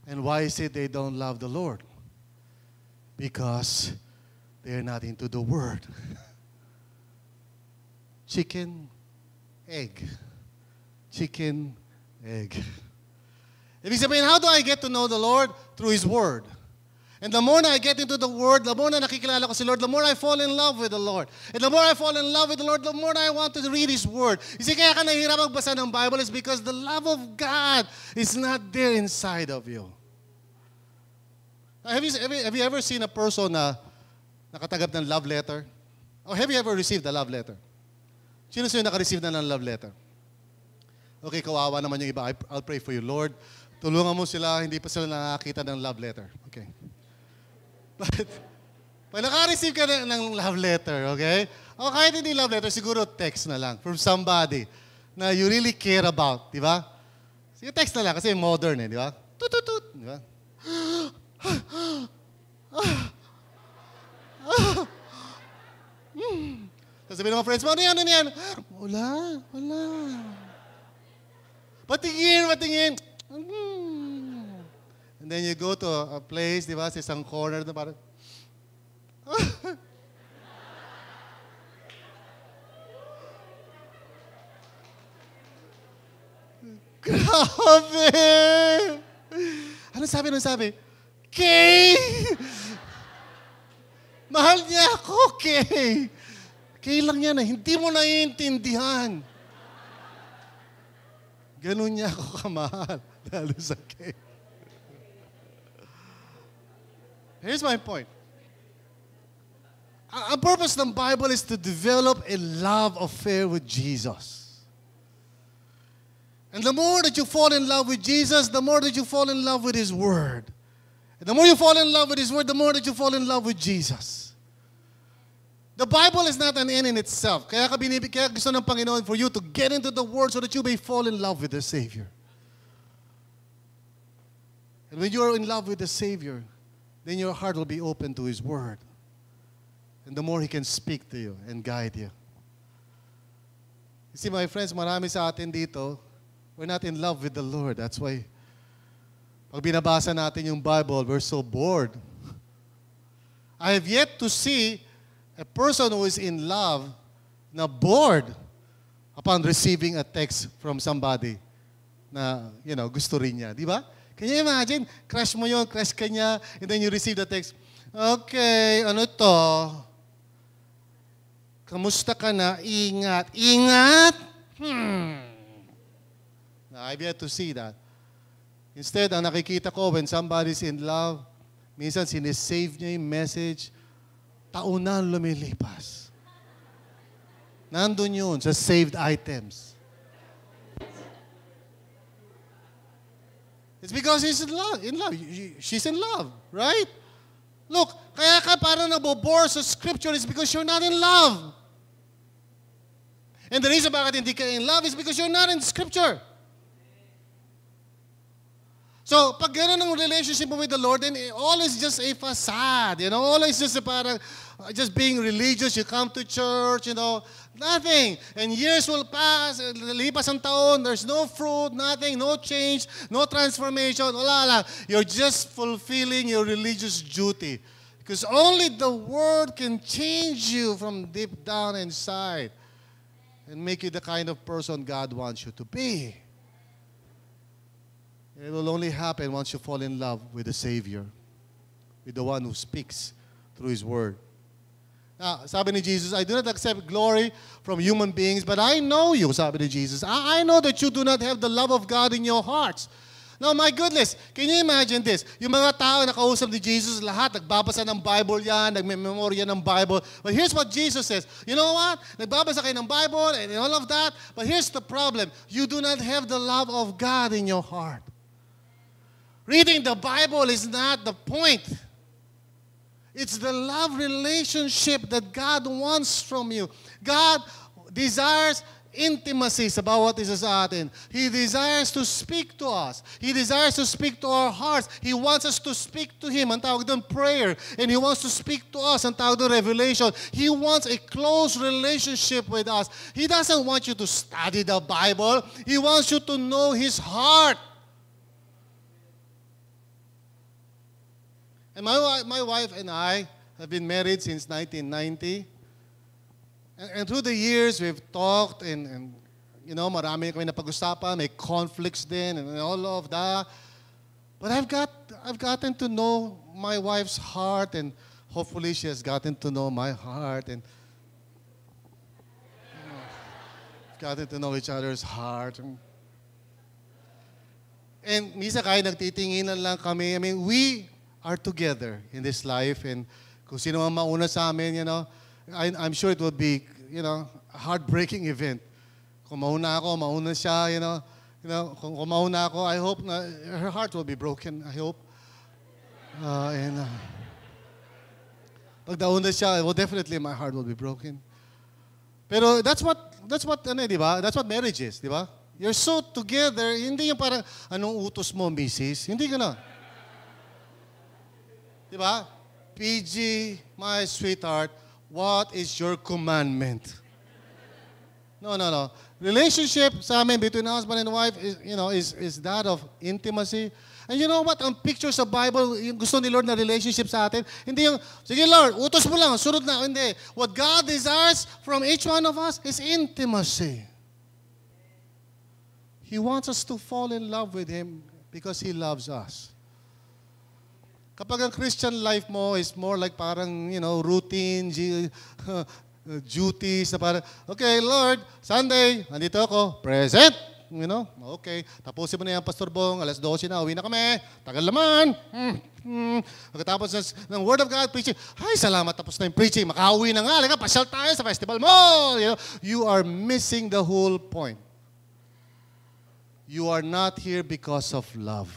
And why is it they don't love the Lord? Because they're not into the Word. Chicken, egg. Chicken, egg. Ibig sabihin, how do I get to know the Lord? Through His Word. And the more na I get into the Word, the more na nakikilala ko si Lord, the more I fall in love with the Lord. And the more I fall in love with the Lord, the more I want to read His Word. You see, kaya ka nahihirap magbasa ng Bible is because the love of God is not there inside of you. Have you ever seen a person na nakatanggap ng love letter? Or have you ever received a love letter? Sino naka-receive na ng love letter? Okay, kawawa naman yung iba. I'll pray for you, Lord. Tulungan mo sila, hindi pa sila nakakita ng love letter. Okay. But, pag naka-receive ka ng love letter, okay? O kahit hindi love letter, siguro text na lang from somebody na you really care about, di ba? Sige, text na lang kasi modern di ba? Tut-tut-tut, di ba? Sasabihin ng mga friends mo, ano yan? Wala. Patingin. And then you go to a place, di ba, sa isang corner na parang, grabe! Ano sabi? Kay! Mahal niya ako, Kay! Kay lang yan hindi mo naiintindihan. Ganun niya ako kamahal, lalo sa Kay. Here's my point. Ang purpose ng Bible is to develop a love affair with Jesus. And the more that you fall in love with Jesus, the more that you fall in love with His Word. And the more you fall in love with His Word, the more that you fall in love with Jesus. The Bible is not an end in itself. Kaya gusto ng Panginoon for you to get into the Word so that you may fall in love with the Savior. And when you are in love with the Savior, then your heart will be open to His Word. And the more He can speak to you and guide you. You see, my friends, marami sa atin dito, we're not in love with the Lord. That's why, pag binabasa natin yung Bible, we're so bored. I have yet to see a person who is in love na bored upon receiving a text from somebody na, gusto rin niya. Di ba? Can you imagine? Crush mo yun, crush ka niya, and then you receive the text, okay, ano to? Kamusta ka na? Ingat. Ingat? Now, I've yet to see that. Instead, ang nakikita ko, when somebody's in love, minsan sinisave niya yung message, taunan lumilipas. Nandun yun sa saved items. It's because he's in love. She's in love, right? Look, kaya ka parang nabobore sa scripture is because you're not in love. And the reason bakit hindi ka in love is because you're not in scripture. So, pag gano'n ang relationship mo with the Lord, then all is just a facade, all is just parang, just being religious, you come to church, nothing. And years will pass, lipas ang taon, there's no fruit, nothing, no change, no transformation, wala lang. You're just fulfilling your religious duty. Because only the Word can change you from deep down inside and make you the kind of person God wants you to be. It will only happen once you fall in love with the Savior, with the one who speaks through His Word. Now, sabi ni Jesus, I do not accept glory from human beings, but I know you, sabi ni Jesus. I know that you do not have the love of God in your hearts. No, my goodness, can you imagine this? Yung mga tao na kausap ni Jesus, lahat nagbabasa ng Bible yan, nagmemorya ng Bible. But here's what Jesus says. You know what? Nagbabasa kayo ng Bible and all of that. But here's the problem. You do not have the love of God in your heart. Reading the Bible is not the point. It's the love relationship that God wants from you. God desires intimacy sa bawat isa sa atin. He desires to speak to us. He desires to speak to our hearts. He wants us to speak to Him. Ang tawag doon, prayer. And He wants to speak to us. Ang tawag doon, revelation. He wants a close relationship with us. He doesn't want you to study the Bible. He wants you to know His heart. And my wife and I have been married since 1990. And through the years, we've talked and you know, marami kami napag-usapan, may conflicts din and all of that. But I've gotten to know my wife's heart, and hopefully she has gotten to know my heart, and gotten to know each other's heart. And minsan kahit nagtitinginan lang kami, I mean, we are together in this life, and kung sino man mauna sa amin, you know, I'm sure it would be, you know, a heartbreaking event. Kung mauna ako, mauna siya, you know, kung mauna ako, I hope na her heart will be broken, I hope. Pag nauna siya, well, definitely my heart will be broken. Pero that's what, ano, di ba? That's what marriage is, di ba? You're so together, hindi yung parang, anong utos mo, misis? Hindi ka na. Di ba? PG, my sweetheart, what is your commandment? No. Relationship sa amin between husband and wife is, you know, is that of intimacy. And you know what? Ang picture sa Bible, yung gusto ni Lord na relationship sa atin, hindi yung, sige Lord, utos mo lang, sunod na. Hindi. What God desires from each one of us is intimacy. He wants us to fall in love with Him because He loves us. Kapag ang Christian life mo is more like parang, you know, routine, duties, na parang, okay, Lord, Sunday, nandito ako, present, you know, okay. Tapusin mo na yan, Pastor Bong, alas 12 na, uwi na kami, tagal naman. Pagkatapos ng Word of God, preaching, ay, salamat, tapos na yung preaching, makauwi na nga, pasyal tayo sa festival mo. You know, you are missing the whole point. You are not here because of love.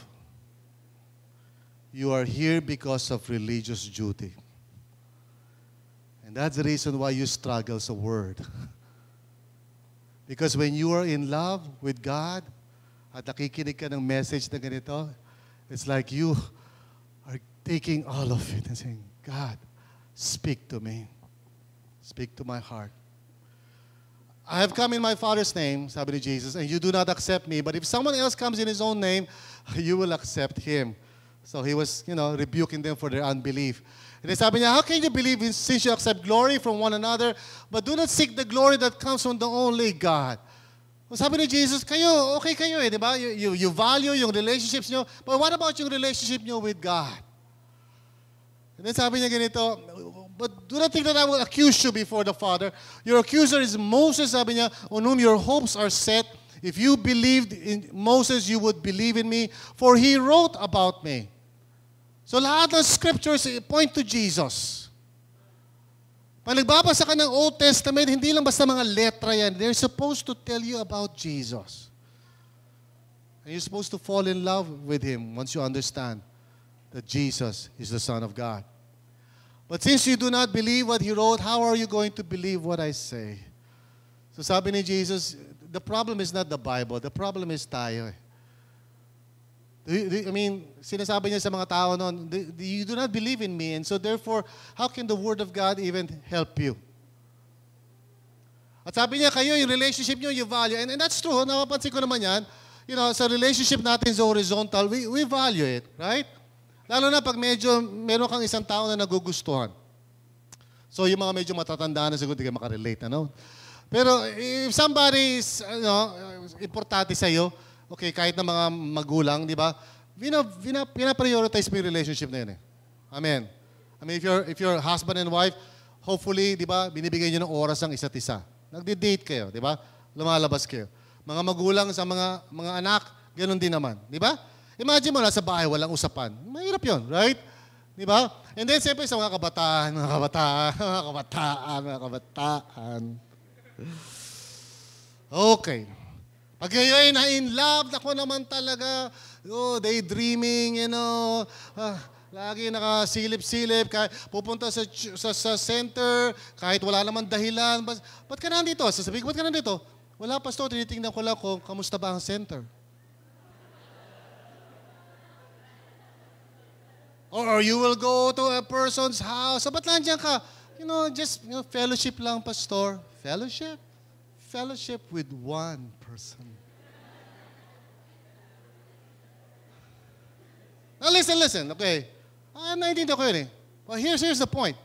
You are here because of religious duty. And that's the reason why you struggle sa Word. Because when you are in love with God, at nakikinig ka ng message na ganito, it's like you are taking all of it and saying, God, speak to me. Speak to my heart. I have come in my Father's name, sabi ni Jesus, and you do not accept me. But if someone else comes in His own name, you will accept him. So He was, you know, rebuking them for their unbelief. And then sabi niya, how can you believe since you accept glory from one another, but do not seek the glory that comes from the only God? Sabi ni Jesus, kayo, okay kayo eh, di ba? You value yung relationships nyo, but what about yung relationship nyo with God? And then sabi niya ganito, but do not think that I will accuse you before the Father. Your accuser is Moses, sabi niya, on whom your hopes are set. If you believed in Moses, you would believe in me, for he wrote about me. So lahat ng scriptures point to Jesus. Pag nagbabasa ka ng Old Testament, hindi lang basta mga letra yan. They're supposed to tell you about Jesus. And you're supposed to fall in love with Him once you understand that Jesus is the Son of God. But since you do not believe what He wrote, how are you going to believe what I say? So sabi ni Jesus, the problem is not the Bible. The problem is tayo. I mean, sinasabi niya sa mga tao noon, you do not believe in me, and so therefore, how can the Word of God even help you? At sabi niya, kayo, yung relationship niyo, you value. And that's true, napapansin ko naman yan. You know, sa relationship natin sa horizontal, we value it, right? Lalo na pag meron kang isang tao na nagugustuhan. So yung mga medyo matatanda na siguro, hindi ka makarelate, ano? Pero if somebody is, importante sa'yo, okay, kahit na mga magulang, di ba? Pina-prioritize mo yung relationship na yun eh. Amen. I mean, if you're husband and wife, hopefully, di ba, binibigay nyo ng oras ang isa't isa. Nagdi-date kayo, di ba? Lumalabas kayo. Mga magulang sa mga anak, ganoon din naman. Di ba? Imagine mo, nasa bahay, walang usapan. Mahirap yun, right? Di ba? And then, siyempre, sa mga kabataan, Okay. Pag kayo ay na-in love, ako naman talaga, daydreaming, lagi nakasilip-silip, kahit pupunta sa center, kahit wala naman dahilan. Ba't ka nandito? Sasabihin ko, ba't ka nandito? Wala, pastor, tinitingnan ko lang kung kamusta ba ang center. Or you will go to a person's house. Ba't nandiyan ka? Just fellowship lang, pastor. Fellowship? Fellowship with one person. Now listen, okay. Naintindihan ko yun eh. But here's the point.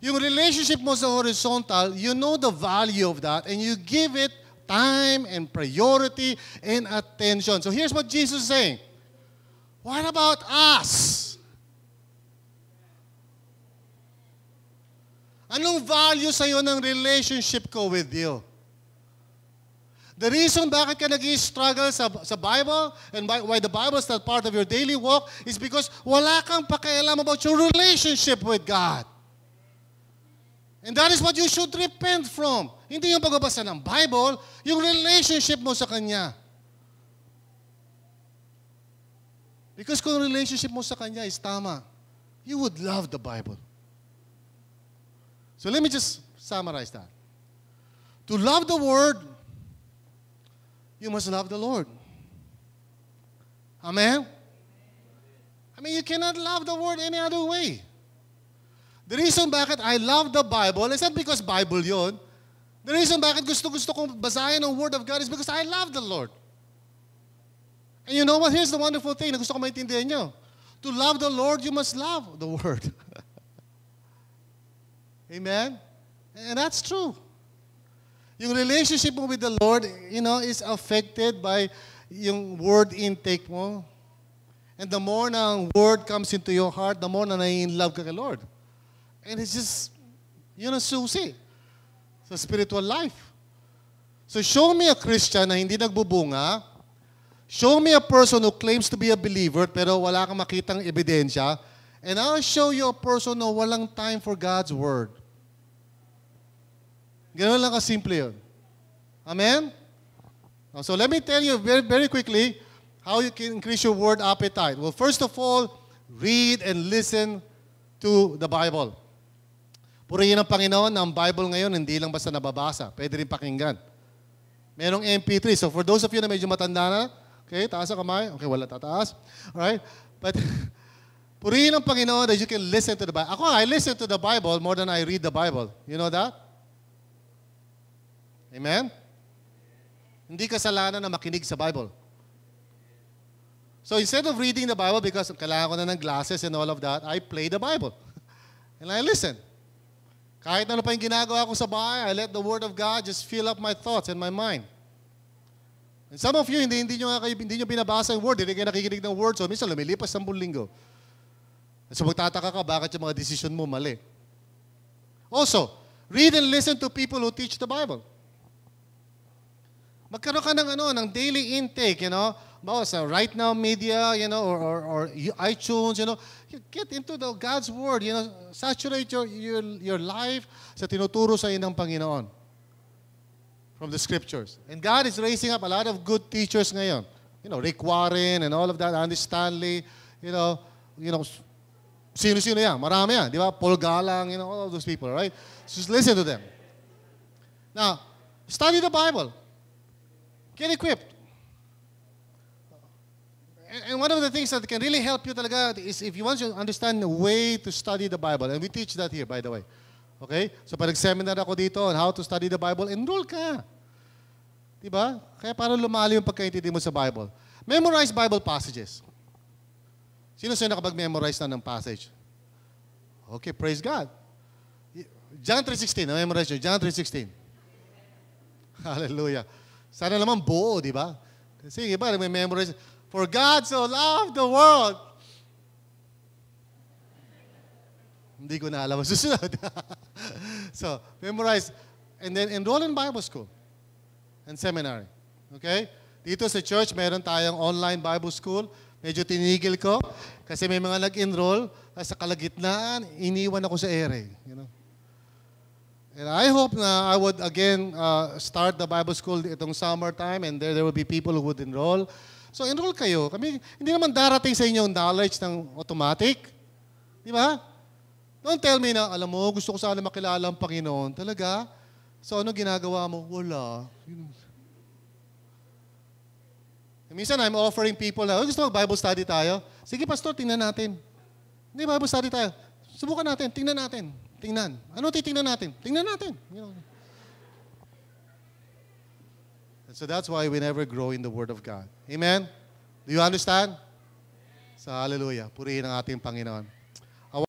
Yung relationship mo sa horizontal, you know the value of that and you give it time and priority and attention. So here's what Jesus is saying. What about us? Anong value sa'yo ng relationship ko with you? The reason bakit ka nag-i-struggle sa Bible and why the Bible is not part of your daily walk is because wala kang pakialam about your relationship with God. And that is what you should repent from. Hindi yung pagbabasa ng Bible, yung relationship mo sa Kanya. Because kung relationship mo sa Kanya is tama, you would love the Bible. So let me just summarize that. To love the Word, you must love the Lord. Amen? You cannot love the Word any other way. The reason bakit I love the Bible is not because Bible yun. The reason bakit gusto kong basahin ang Word of God is because I love the Lord. And you know what? Here's the wonderful thing na gusto ko maintindihan nyo. To love the Lord, you must love the Word. Amen? And that's true. Yung relationship mo with the Lord, is affected by yung word intake mo. And the more na ang word comes into your heart, the more na nai-in-love ka kay Lord. And it's just, susi sa spiritual life. So show me a Christian na hindi nagbubunga. Show me a person who claims to be a believer pero wala kang makitang ebidensya. And I'll show you a person na walang time for God's Word. Ganoon lang kasimple yun. Amen? So let me tell you very, very quickly how you can increase your word appetite. Well, first of all, read and listen to the Bible. Purihin ang Panginoon na ang Bible ngayon hindi lang basta nababasa. Pwede rin pakinggan. Merong MP3. So for those of you na medyo matanda na, okay, taas ang kamay. Okay, wala tataas. Alright? But purihin ang Panginoon that you can listen to the Bible. I listen to the Bible more than I read the Bible. You know that? Amen? Hindi kasalanan na makinig sa Bible. So instead of reading the Bible because kailangan ko na ng glasses and all of that, I play the Bible. And I listen. Kahit ano pa yung ginagawa ko sa bahay, I let the Word of God just fill up my thoughts and my mind. And some of you, hindi nyo binabasa yung Word, hindi kayo nakikinig ng Word, so minsan lumilipas 10 linggo. So magtataka ka, bakit yung mga decision mo mali? Also, read and listen to people who teach the Bible. Magkaroon ka ng daily intake, sa Right Now Media, or iTunes, you get into the God's Word, saturate your life sa tinuturo sa ng Panginoon from the Scriptures. And God is raising up a lot of good teachers ngayon. Rick Warren and all of that, Andy Stanley, sino-sino yan, marami yan, di ba? Paul Galang, all of those people, right? Just listen to them. Now, study the Bible. Get equipped. And one of the things that can really help you talaga is if you want to understand the way to study the Bible, and we teach that here, by the way. Okay? So pag nag-seminar ako dito on how to study the Bible, enroll ka. Diba? Kaya para lumali yung pagkaintindi mo sa Bible. Memorize Bible passages. Sino-sino nakapag-memorize na ng passage? Okay, praise God. John 3:16, na-memorize nyo. John 3:16. Hallelujah. Sana naman buo, di ba? Kasi iba, nag-memorize. For God so loved the world. Hindi ko na alam ang susunod. So, memorize. And then enroll in Bible school and seminary. Okay? Dito sa church, meron tayong online Bible school. Medyo tinigil ko kasi may mga nag-enroll sa kalagitnaan, iniwan ako sa ere. You know? And I hope na I would again start the Bible school itong summertime and there will be people who would enroll. So enroll kayo. Kami, hindi naman darating sa inyo ang knowledge ng automatic. Di ba? Don't tell me na, alam mo, gusto ko sana makilala ang Panginoon. Talaga? So ano ginagawa mo? Wala. Minsan I'm offering people na, gusto mo Bible study tayo? Sige, pastor, tingnan natin. Hindi, Bible study tayo. Subukan natin, tingnan natin. Tingnan. Ano titingnan natin? Tingnan natin. You know. And so that's why we never grow in the Word of God. Amen? Do you understand? So hallelujah. Purihin ang ating Panginoon.